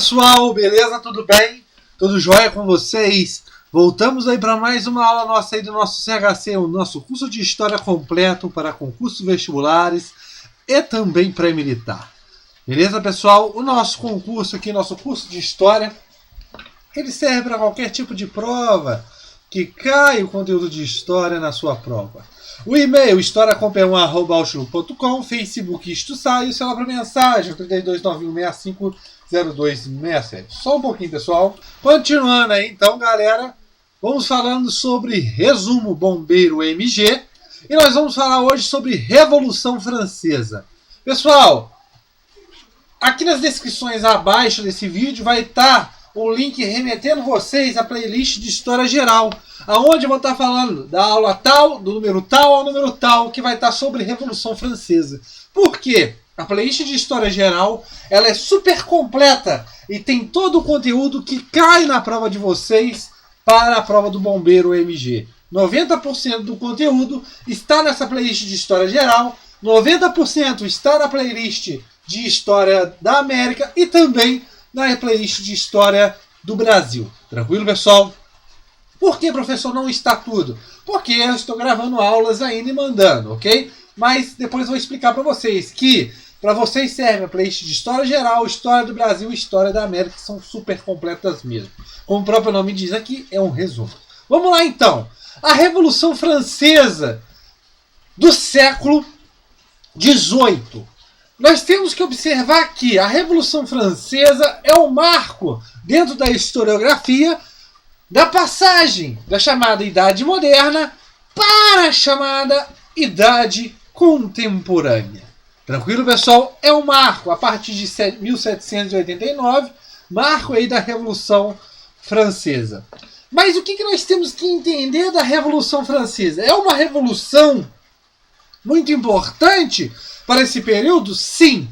Pessoal, beleza? Tudo bem? Tudo jóia com vocês? Voltamos aí para mais uma aula nossa aí do nosso CHC, o nosso curso de História completo para concursos vestibulares e também pré-militar. Beleza, pessoal? O nosso concurso aqui, nosso curso de História, ele serve para qualquer tipo de prova que cai o conteúdo de História na sua prova. O e-mail historiacomp1@outlook.com, Facebook Isto Sai, o celular para mensagem 3291650267. Só um pouquinho, pessoal. Continuando aí, então, galera, vamos falando sobre resumo bombeiro MG e nós vamos falar hoje sobre Revolução Francesa. Pessoal, aqui nas descrições abaixo desse vídeo vai estar o link remetendo vocês à playlist de História Geral, aonde eu vou estar falando da aula tal, do número tal ao número tal, que vai estar sobre Revolução Francesa. Por quê? A playlist de História Geral, ela é super completa e tem todo o conteúdo que cai na prova de vocês para a prova do Bombeiro MG. 90% do conteúdo está nessa playlist de História Geral, 90% está na playlist de História da América e também na playlist de História do Brasil. Tranquilo, pessoal? Por que, professor, não está tudo? Porque eu estou gravando aulas ainda e mandando, ok? Mas depois eu vou explicar para vocês que para vocês serve a playlist de História Geral, História do Brasil e História da América, que são super completas mesmo. Como o próprio nome diz aqui, é um resumo. Vamos lá então. A Revolução Francesa do século XVIII. Nós temos que observar que a Revolução Francesa é um marco dentro da historiografia da passagem da chamada Idade Moderna para a chamada Idade Contemporânea. Tranquilo, pessoal? É um marco a partir de 1789, marco aí da Revolução Francesa. Mas o que nós temos que entender da Revolução Francesa? É uma revolução muito importante para esse período? Sim.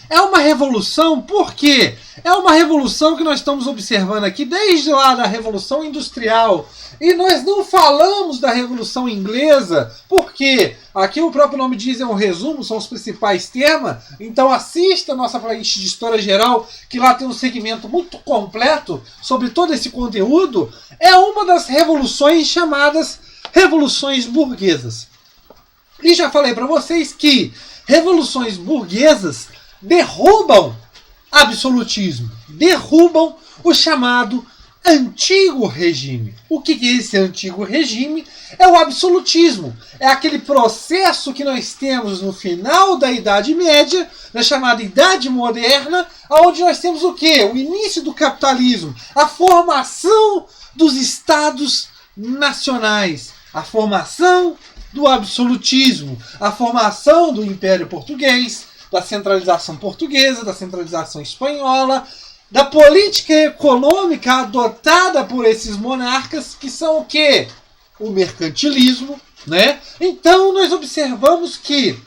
É uma revolução, por quê? É uma revolução que nós estamos observando aqui desde lá da Revolução Industrial. E nós não falamos da Revolução Inglesa, porque aqui o próprio nome diz, é um resumo, são os principais temas. Então assista a nossa playlist de História Geral, que lá tem um segmento muito completo sobre todo esse conteúdo. É uma das revoluções chamadas Revoluções Burguesas. E já falei para vocês que revoluções burguesas derrubam absolutismo, derrubam o chamado antigo regime. O que é esse antigo regime? É o absolutismo. É aquele processo que nós temos no final da Idade Média, na chamada Idade Moderna, onde nós temos o quê? O início do capitalismo, a formação dos estados nacionais, a formação do absolutismo, a formação do Império Português, da centralização portuguesa, da centralização espanhola, da política econômica adotada por esses monarcas, que são o quê? O mercantilismo, né? Então nós observamos que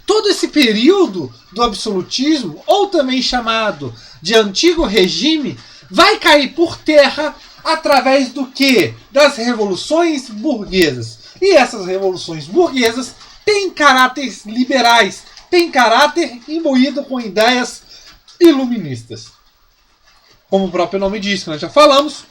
todo esse período do absolutismo, ou também chamado de antigo regime, vai cair por terra através do quê? Das revoluções burguesas. E essas revoluções burguesas têm caráteres liberais, têm caráter imbuído com ideias iluministas. Como o próprio nome diz, que nós já falamos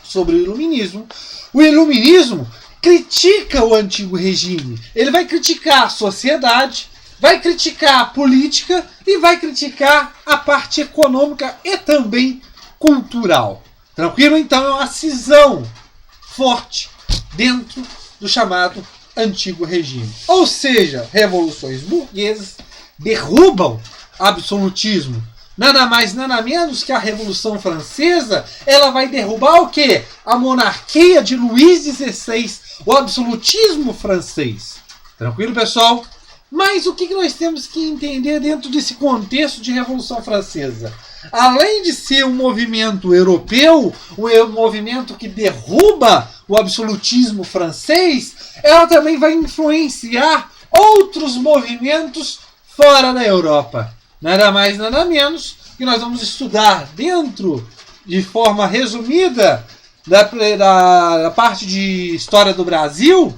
sobre o iluminismo. O iluminismo critica o antigo regime. Ele vai criticar a sociedade, vai criticar a política e vai criticar a parte econômica e também cultural. Tranquilo? Então é uma cisão forte dentro do chamado antigo regime. Ou seja, revoluções burguesas derrubam absolutismo. Nada mais, nada menos que a Revolução Francesa, ela vai derrubar o quê? A monarquia de Luís XVI, o absolutismo francês. Tranquilo, pessoal? Mas o que nós temos que entender dentro desse contexto de Revolução Francesa? Além de ser um movimento europeu, um movimento que derruba o absolutismo francês, ela também vai influenciar outros movimentos fora da Europa. Nada mais, nada menos, que nós vamos estudar dentro, de forma resumida, da parte de História do Brasil,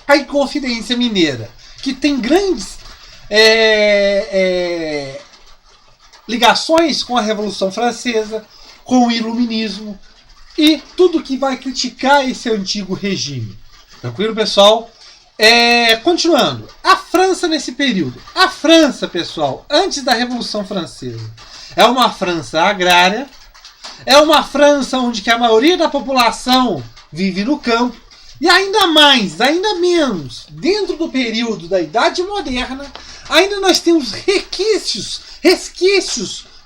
a Inconfidência Mineira, que tem grandes ligações com a Revolução Francesa, com o Iluminismo e tudo que vai criticar esse antigo regime. Tranquilo, pessoal? Continuando, a França nesse período. A França, pessoal, antes da Revolução Francesa, é uma França agrária, é uma França onde que a maioria da população vive no campo, e ainda mais, ainda menos, dentro do período da Idade Moderna, ainda nós temos resquícios,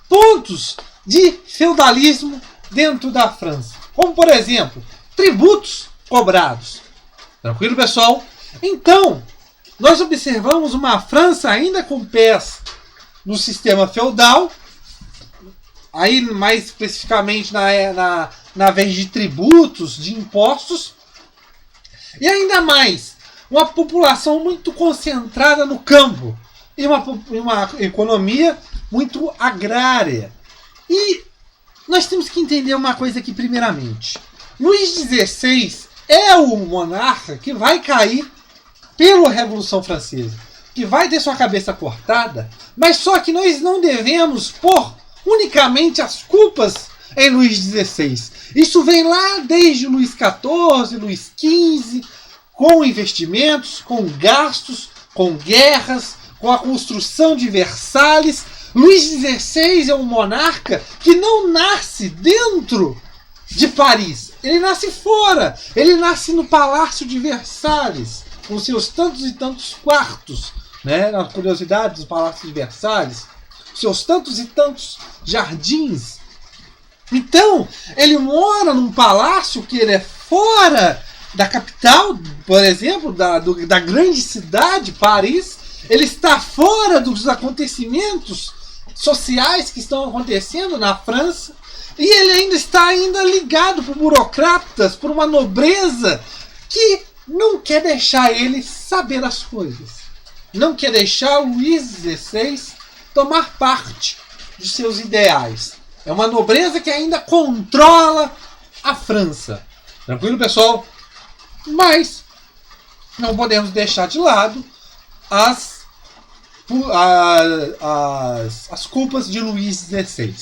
pontos de feudalismo dentro da França. Como, por exemplo, tributos cobrados. Tranquilo, pessoal? Então, nós observamos uma França ainda com pés no sistema feudal, aí mais especificamente na vez de tributos, de impostos, e ainda mais, uma população muito concentrada no campo, e uma economia muito agrária. E nós temos que entender uma coisa aqui primeiramente. Luís XVI é o monarca que vai cair pela Revolução Francesa, que vai ter sua cabeça cortada, mas só que nós não devemos pôr unicamente as culpas em Luís XVI. Isso vem lá desde Luís XIV, Luís XV, com investimentos, com gastos, com guerras, com a construção de Versalhes. Luís XVI é um monarca que não nasce dentro de Paris. Ele nasce fora. Ele nasce no Palácio de Versalhes, com seus tantos e tantos quartos, né? Na curiosidade do Palácio de Versalhes, seus tantos e tantos jardins. Então, ele mora num palácio que ele é fora da capital, por exemplo, da grande cidade, Paris. Ele está fora dos acontecimentos sociais que estão acontecendo na França. E ele ainda está ligado por burocratas, por uma nobreza que não quer deixar ele saber as coisas. Não quer deixar Luís XVI tomar parte de seus ideais. É uma nobreza que ainda controla a França. Tranquilo, pessoal? Mas não podemos deixar de lado as culpas de Luís XVI.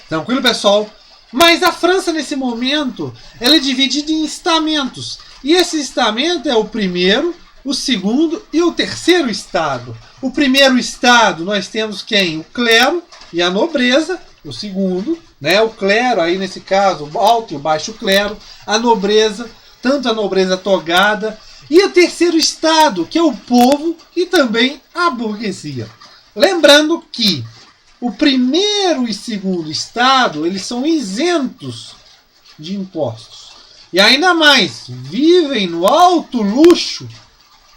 Tranquilo, pessoal? Mas a França, nesse momento, ela é dividida em estamentos. E esse estamento é o primeiro, o segundo e o terceiro estado. O primeiro estado, nós temos quem? O clero e a nobreza. O segundo, né? O clero, aí nesse caso, o alto e o baixo clero. A nobreza, tanto a nobreza togada. E o terceiro estado, que é o povo e também a burguesia. Lembrando que o primeiro e segundo estado, eles são isentos de impostos. E ainda mais, vivem no alto luxo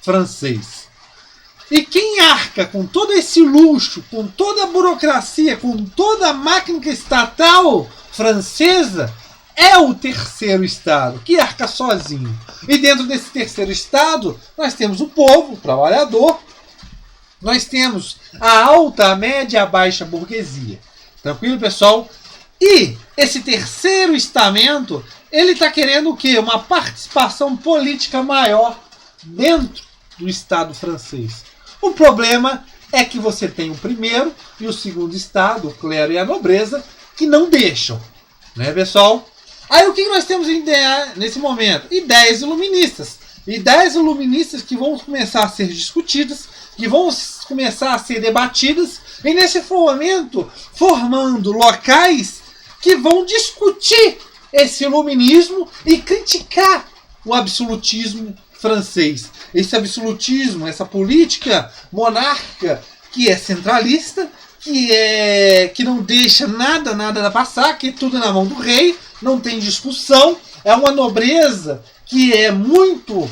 francês. E quem arca com todo esse luxo, com toda a burocracia, com toda a máquina estatal francesa, é o terceiro estado, que arca sozinho. E dentro desse terceiro estado, nós temos o povo, o trabalhador, nós temos a alta, a média e a baixa burguesia. Tranquilo, pessoal? E esse terceiro estamento, ele está querendo o quê? Uma participação política maior dentro do Estado francês. O problema é que você tem o primeiro e o segundo estado, o clero e a nobreza, que não deixam. Né, pessoal? Aí o que nós temos nesse momento? Ideias iluministas. Ideias iluministas que vão começar a ser discutidas, que vão começar a ser debatidas, e nesse momento formando locais que vão discutir esse iluminismo e criticar o absolutismo francês. Esse absolutismo, essa política monárquica que é centralista, que não deixa nada passar, que tudo é na mão do rei, não tem discussão, é uma nobreza que é muito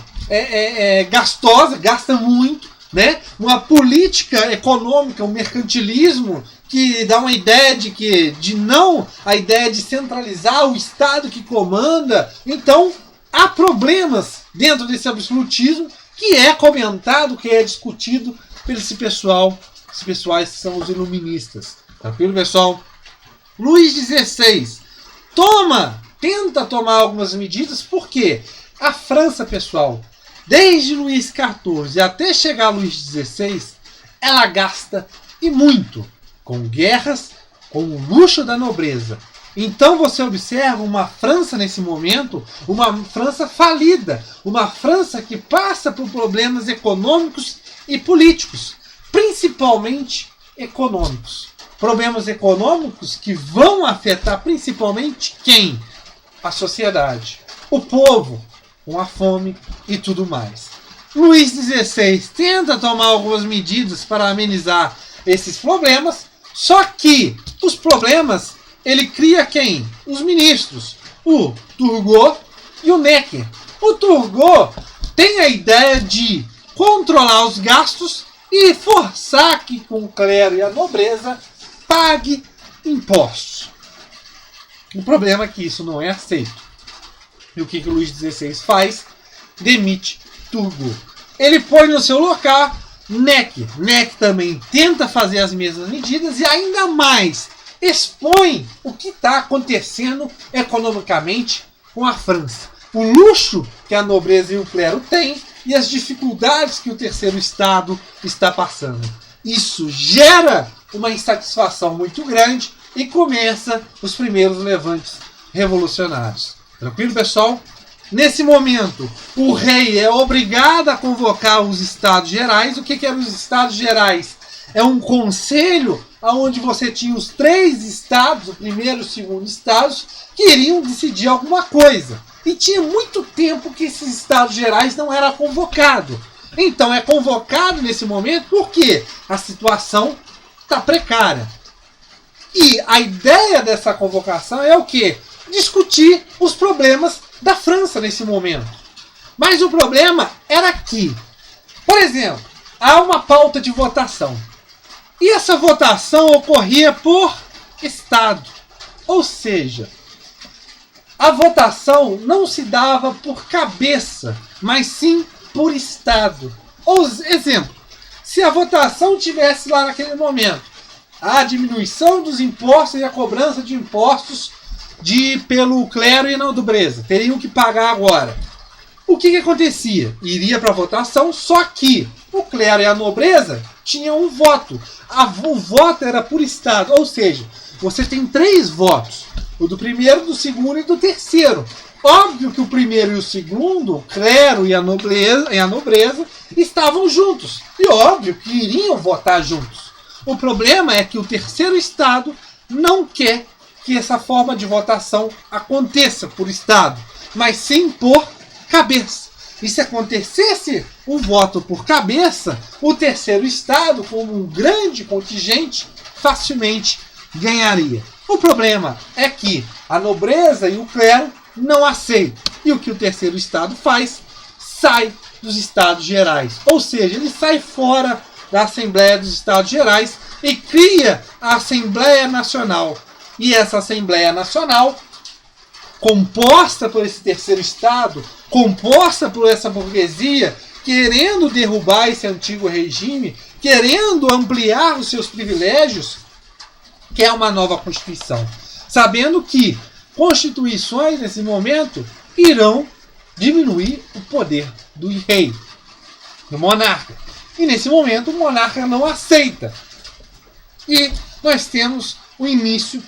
gastosa, gasta muito, né? Uma política econômica, um mercantilismo que dá uma ideia a ideia de centralizar o Estado que comanda. Então, há problemas dentro desse absolutismo que é comentado, que é discutido por esse pessoal. Esses pessoais são os iluministas. Tranquilo, pessoal? Luís XVI tenta tomar algumas medidas, porque a França, pessoal, desde Luís XIV até chegar a Luís XVI, ela gasta e muito com guerras, com o luxo da nobreza. Então você observa uma França nesse momento, uma França falida, uma França que passa por problemas econômicos e políticos, principalmente econômicos. Problemas econômicos que vão afetar principalmente quem? A sociedade, o povo, com a fome e tudo mais. Luís XVI tenta tomar algumas medidas para amenizar esses problemas, só que os problemas ele cria quem? Os ministros, o Turgot e o Necker. O Turgot tem a ideia de controlar os gastos e forçar que o clero e a nobreza pague impostos. O problema é que isso não é aceito. E o que o Luís XVI faz? Demite Turgot. Ele põe no seu lugar Necker. Necker também tenta fazer as mesmas medidas e ainda mais expõe o que está acontecendo economicamente com a França. O luxo que a nobreza e o clero têm e as dificuldades que o terceiro Estado está passando. Isso gera uma insatisfação muito grande e começa os primeiros levantes revolucionários. Tranquilo, pessoal? Nesse momento, o rei é obrigado a convocar os Estados Gerais. O que eram os Estados Gerais? É um conselho onde você tinha os 3 estados, o primeiro e o segundo estados, que iriam decidir alguma coisa. E tinha muito tempo que esses Estados Gerais não era convocado. Então é convocado nesse momento porque a situação está precária. E a ideia dessa convocação é o quê? Discutir os problemas da França nesse momento. Mas o problema era que, por exemplo, há uma pauta de votação. E essa votação ocorria por estado. Ou seja, a votação não se dava por cabeça, mas sim por estado. Ou, exemplo, se a votação tivesse lá naquele momento a diminuição dos impostos e a cobrança de impostos pelo clero e na nobreza, teriam que pagar agora. O que acontecia? Iria para a votação, só que o clero e a nobreza tinham um voto. O voto era por estado, ou seja, você tem 3 votos. O do primeiro, do segundo e do terceiro. Óbvio que o primeiro e o segundo, o clero e a nobreza, estavam juntos. E óbvio que iriam votar juntos. O problema é que o terceiro estado não quer que essa forma de votação aconteça por estado, mas sim por cabeça. E se acontecesse um voto por cabeça, o terceiro estado, como um grande contingente, facilmente ganharia. O problema é que a nobreza e o clero não aceitam. E o que o terceiro estado faz? Sai dos Estados Gerais. Ou seja, ele sai fora da Assembleia dos Estados Gerais e cria a Assembleia Nacional. E essa Assembleia Nacional, composta por esse terceiro Estado, composta por essa burguesia, querendo derrubar esse antigo regime, querendo ampliar os seus privilégios, quer uma nova Constituição. Sabendo que constituições, nesse momento, irão diminuir o poder do rei, do monarca. E nesse momento o monarca não aceita. E nós temos o início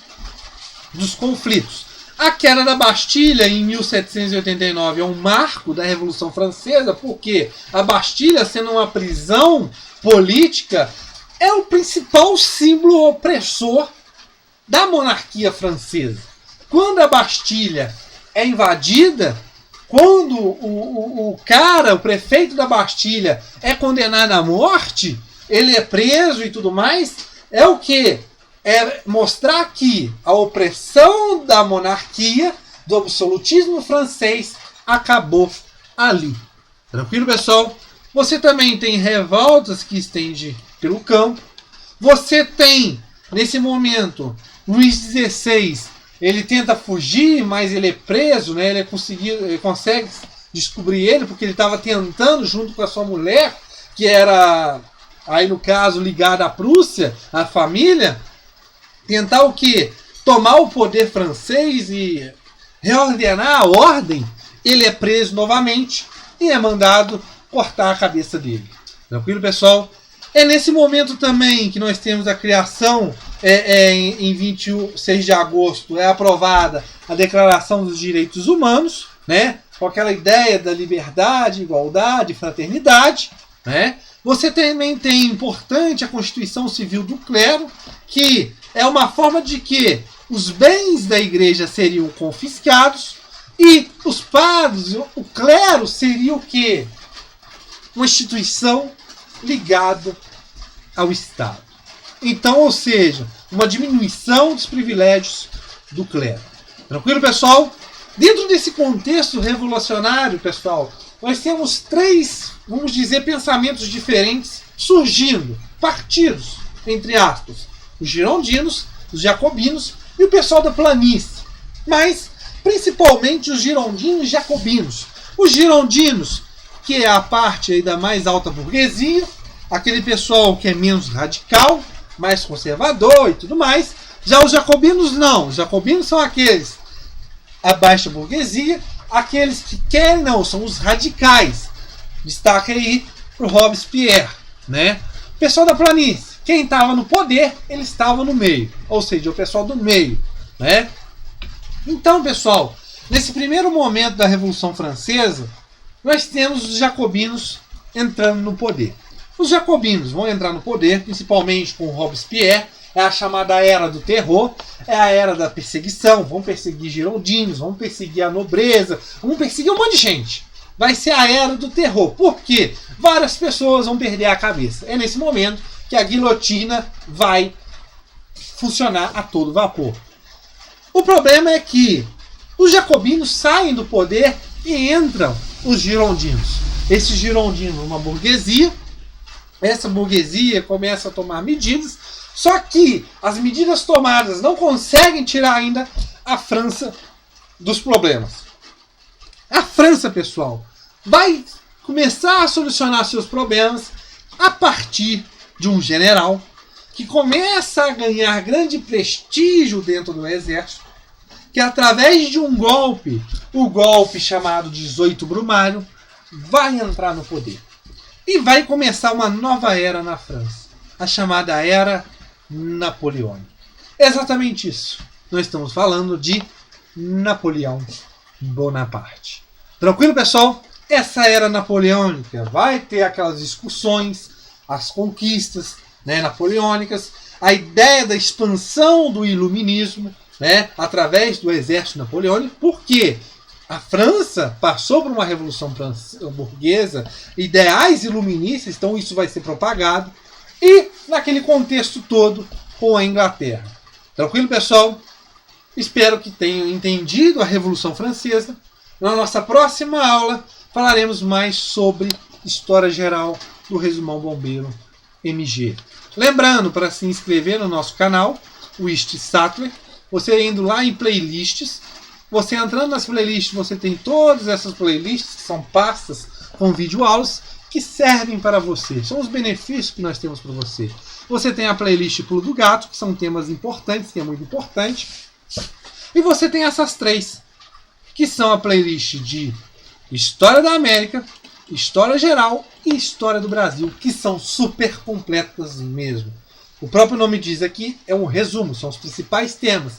dos conflitos. A queda da Bastilha em 1789 é um marco da Revolução Francesa, porque a Bastilha, sendo uma prisão política, é o principal símbolo opressor da monarquia francesa. Quando a Bastilha é invadida, quando o prefeito da Bastilha é condenado à morte, ele é preso e tudo mais, é o quê? É mostrar que a opressão da monarquia, do absolutismo francês, acabou ali. Tranquilo, pessoal? Você também tem revoltas que estende pelo campo. Você tem, nesse momento, Luís XVI, ele tenta fugir, mas ele é preso, né? Ele consegue descobrir ele, porque ele estava tentando, junto com a sua mulher, que era, aí no caso, ligada à Prússia, à família, tentar o quê? Tomar o poder francês e reordenar a ordem. Ele é preso novamente e é mandado cortar a cabeça dele. Tranquilo, pessoal? É nesse momento também que nós temos a criação em 26 de agosto é aprovada a Declaração dos Direitos Humanos, né? Com aquela ideia da liberdade, igualdade, fraternidade, né? Você também tem importante a Constituição Civil do Clero, que é uma forma de que os bens da igreja seriam confiscados e os padres, o clero, seria o quê? Uma instituição ligada ao Estado. Então, ou seja, uma diminuição dos privilégios do clero. Tranquilo, pessoal? Dentro desse contexto revolucionário, pessoal, nós temos 3, vamos dizer, pensamentos diferentes surgindo, partidos, entre aspas, os girondinos, os jacobinos e o pessoal da planície, mas principalmente os girondinos e jacobinos. Os girondinos, que é a parte aí da mais alta burguesia, aquele pessoal que é menos radical, mais conservador e tudo mais. Já os jacobinos não, os jacobinos são aqueles a baixa burguesia, aqueles que querem não, são os radicais. Destaque aí para o Robespierre, né? O pessoal da planície, quem estava no poder, ele estava no meio, ou seja, o pessoal do meio, né? Então, pessoal, nesse primeiro momento da Revolução Francesa, nós temos os jacobinos entrando no poder. Os jacobinos vão entrar no poder, principalmente com o Robespierre. É a chamada Era do Terror, é a era da perseguição. Vão perseguir girondinos, vão perseguir a nobreza, vão perseguir um monte de gente. Vai ser a Era do Terror. Por quê? Várias pessoas vão perder a cabeça. É nesse momento que a guilhotina vai funcionar a todo vapor. O problema é que os jacobinos saem do poder e entram os girondinos. Esses girondinos, uma burguesia, essa burguesia começa a tomar medidas, só que as medidas tomadas não conseguem tirar ainda a França dos problemas. A França, pessoal, vai começar a solucionar seus problemas a partir de um general que começa a ganhar grande prestígio dentro do exército, que através de um golpe, o golpe chamado 18 Brumário, vai entrar no poder. E vai começar uma nova era na França, a chamada Era Napoleônica. Exatamente isso. Nós estamos falando de Napoleão Bonaparte. Tranquilo, pessoal? Essa Era Napoleônica vai ter aquelas discussões, as conquistas, né, napoleônicas, a ideia da expansão do iluminismo, né, através do exército napoleônico, porque a França passou por uma revolução burguesa, ideais iluministas, então isso vai ser propagado, e naquele contexto todo com a Inglaterra. Tranquilo, pessoal? Espero que tenham entendido a Revolução Francesa. Na nossa próxima aula falaremos mais sobre história geral do Resumão Bombeiro MG. Lembrando, para se inscrever no nosso canal, o Ist Sattler, você indo lá em playlists, você entrando nas playlists, você tem todas essas playlists, que são pastas com videoaulas, que servem para você. São os benefícios que nós temos para você. Você tem a playlist Pulo do Gato, que são temas importantes, que é muito importante. E você tem essas 3, que são a playlist de História da América, História Geral e História do Brasil, que são super completas mesmo. O próprio nome diz aqui, é um resumo, são os principais temas.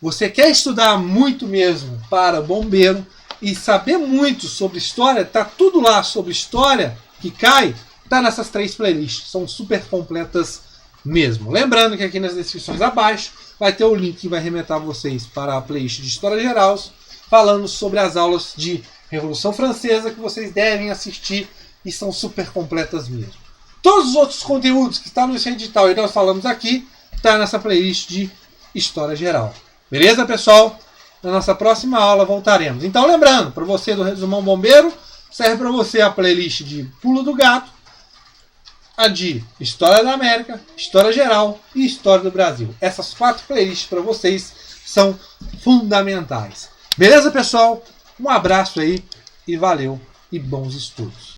Você quer estudar muito mesmo para bombeiro e saber muito sobre história, tá tudo lá sobre história que cai, tá nessas 3 playlists, são super completas mesmo. Lembrando que aqui nas descrições abaixo vai ter o link que vai remeter vocês para a playlist de História Geral, falando sobre as aulas de Revolução Francesa que vocês devem assistir e são super completas mesmo. Todos os outros conteúdos que estão nesse edital e nós falamos aqui, tá nessa playlist de História Geral. Beleza, pessoal? Na nossa próxima aula voltaremos. Então, lembrando, para você do Resumão Bombeiro, serve para você a playlist de Pulo do Gato, a de História da América, História Geral e História do Brasil. Essas 4 playlists para vocês são fundamentais. Beleza, pessoal? Um abraço aí e valeu e bons estudos.